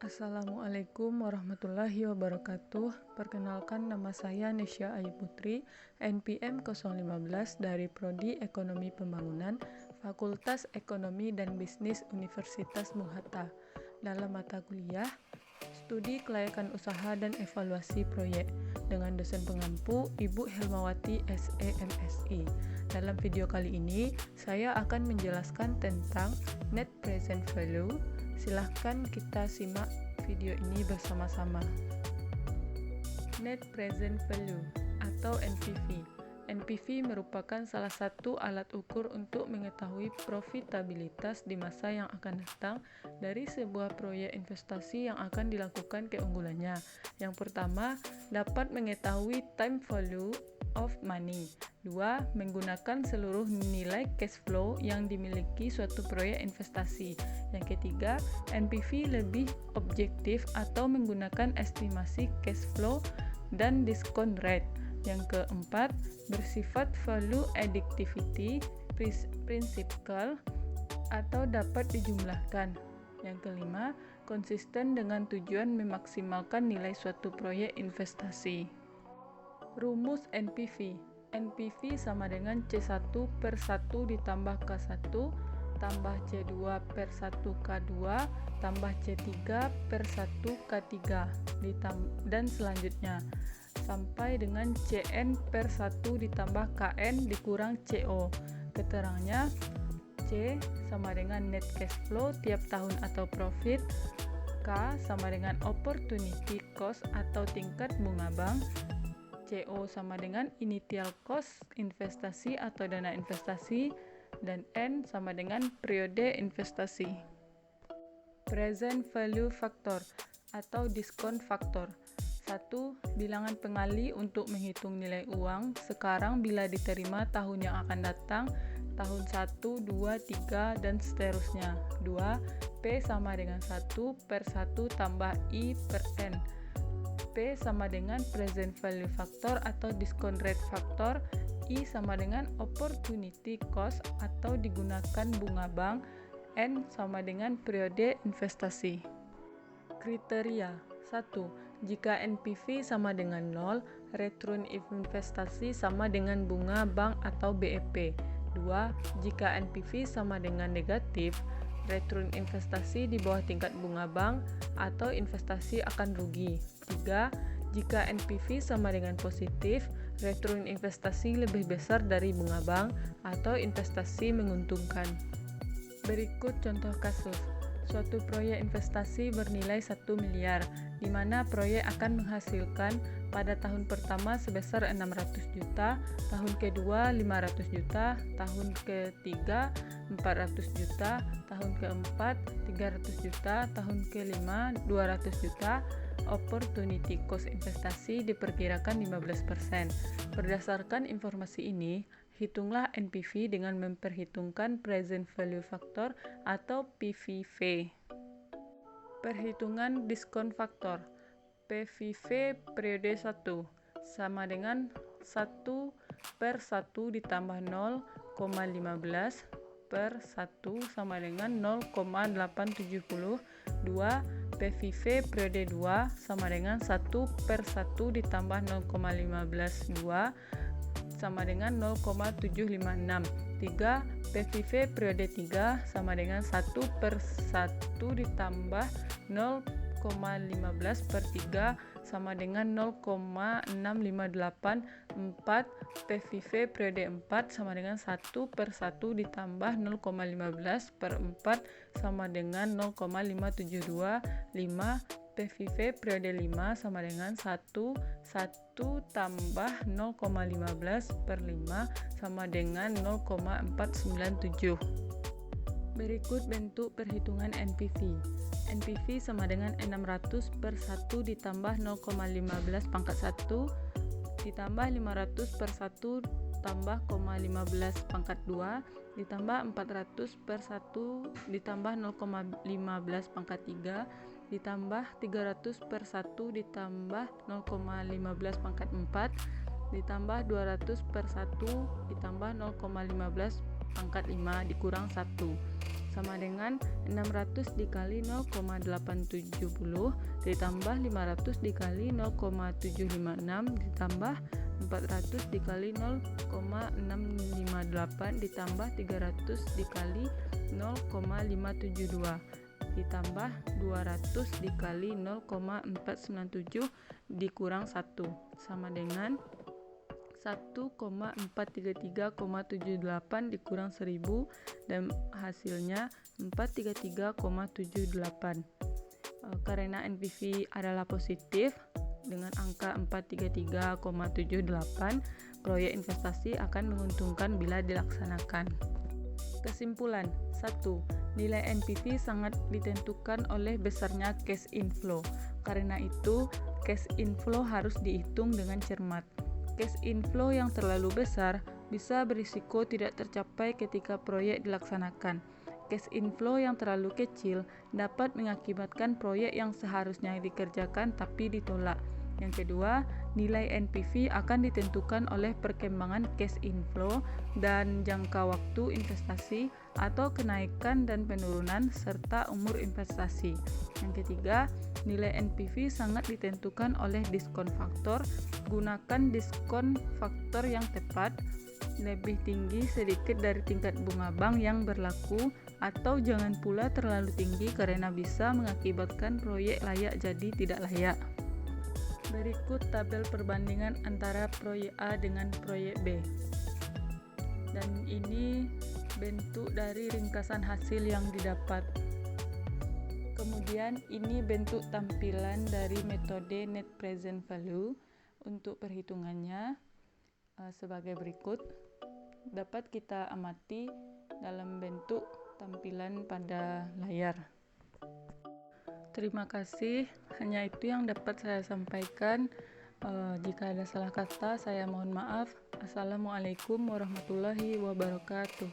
Assalamualaikum warahmatullahi wabarakatuh. Perkenalkan, nama saya Nesya Ayu Putri, NPM 015 dari Prodi Ekonomi Pembangunan, Fakultas Ekonomi dan Bisnis Universitas Muhatta. Dalam mata kuliah Studi Kelayakan Usaha dan Evaluasi Proyek dengan dosen pengampu Ibu Helmawati SE MSI. Dalam video kali ini, saya akan menjelaskan tentang Net Present Value. Silahkan kita simak video ini bersama-sama. Net Present Value atau NPV. NPV merupakan salah satu alat ukur untuk mengetahui profitabilitas di masa yang akan datang dari sebuah proyek investasi yang akan dilakukan keunggulannya. Yang pertama, dapat mengetahui time value of money. 2. Menggunakan seluruh nilai cash flow yang dimiliki suatu proyek investasi. Yang ketiga, NPV lebih objektif atau menggunakan estimasi cash flow dan discount rate. Yang keempat, bersifat value additivity principle atau dapat dijumlahkan. Yang kelima, konsisten dengan tujuan memaksimalkan nilai suatu proyek investasi. Rumus NPV. NPV sama dengan C1 per 1 ditambah K1 tambah C2 per 1 K2 tambah C3 per 1 K3 dan selanjutnya sampai dengan Cn per 1 ditambah Kn dikurang Co. Keterangannya, C sama dengan net cash flow tiap tahun atau profit, K sama dengan opportunity cost atau tingkat bunga bank, CO sama dengan initial cost investasi atau dana investasi, dan N sama dengan periode investasi. Present value factor atau discount factor. 1. Bilangan pengali untuk menghitung nilai uang sekarang bila diterima tahun yang akan datang, tahun 1, 2, 3, dan seterusnya. 2. P sama dengan 1 per 1 tambah I per N. P sama dengan present value factor atau discount rate factor. I sama dengan opportunity cost atau digunakan bunga bank. N sama dengan periode investasi. Kriteria. 1. Jika NPV sama dengan 0, return investasi sama dengan bunga bank atau BEP. 2. Jika NPV sama dengan negatif, return investasi di bawah tingkat bunga bank atau investasi akan rugi. 3. Jika NPV sama dengan positif, return investasi lebih besar dari bunga bank atau investasi menguntungkan. Berikut contoh kasus. Suatu proyek investasi bernilai 1 miliar, di mana proyek akan menghasilkan pada tahun pertama sebesar 600 juta, tahun kedua 500 juta, tahun ketiga 400 juta, tahun keempat 300 juta, tahun kelima 200 juta. Opportunity cost investasi diperkirakan 15%. Berdasarkan informasi ini, hitunglah NPV dengan memperhitungkan present value factor atau PVV. Perhitungan diskon faktor. PVV periode 1 sama dengan 1 per 1 ditambah 0,15 per 1 sama dengan 0,870. 2. PVV periode 2 sama dengan 1 per 1 ditambah 0,15 2 sama dengan 0,756. 3. PVV periode 3 sama dengan 1 per 1 ditambah 0,15 per 3 sama dengan 0,6588. 4. PVV periode 4 sama dengan 1 per 1 ditambah 0,15 per 4 sama dengan 0,572. 5. PVV periode 5 sama dengan 1 tambah 0,15 per 5 sama dengan 0,497. Berikut bentuk perhitungan NPV. NPV sama dengan 600 per 1 ditambah 0,15 pangkat 1 ditambah 500 per 1 tambah 0,15 pangkat 2 ditambah 400 per 1 ditambah 0,15 pangkat 3 ditambah 300 per 1 ditambah 0,15 pangkat 4 ditambah 200 per 1 ditambah 0,15 pangkat 5 dikurang 1. sama dengan 600 dikali 0,870 ditambah 500 dikali 0,756 ditambah 400 dikali 0,658 ditambah 300 dikali 0,572 ditambah 200 dikali 0,497 dikurang 1 sama dengan 1,433,78 dikurang 1000 dan hasilnya 433,78. Karena NPV adalah positif dengan angka 433,78, proyek investasi akan menguntungkan bila dilaksanakan. Kesimpulan 1. Nilai NPV sangat ditentukan oleh besarnya cash inflow. Karena itu, cash inflow harus dihitung dengan cermat. Cash inflow yang terlalu besar bisa berisiko tidak tercapai ketika proyek dilaksanakan. Cash inflow yang terlalu kecil dapat mengakibatkan proyek yang seharusnya dikerjakan tapi ditolak. Yang kedua, nilai NPV akan ditentukan oleh perkembangan cash inflow dan jangka waktu investasi atau kenaikan dan penurunan serta umur investasi. Yang ketiga, nilai NPV sangat ditentukan oleh diskon faktor. Gunakan diskon faktor yang tepat, lebih tinggi sedikit dari tingkat bunga bank yang berlaku, atau jangan pula terlalu tinggi karena bisa mengakibatkan proyek layak jadi tidak layak. Berikut tabel perbandingan antara proyek A dengan proyek B. Dan ini bentuk dari ringkasan hasil yang didapat. Kemudian ini bentuk tampilan dari metode net present value. Untuk perhitungannya sebagai berikut. Dapat kita amati dalam bentuk tampilan pada layar. Terima kasih, hanya itu yang dapat saya sampaikan. Jika ada salah kata, saya mohon maaf. Assalamualaikum warahmatullahi wabarakatuh.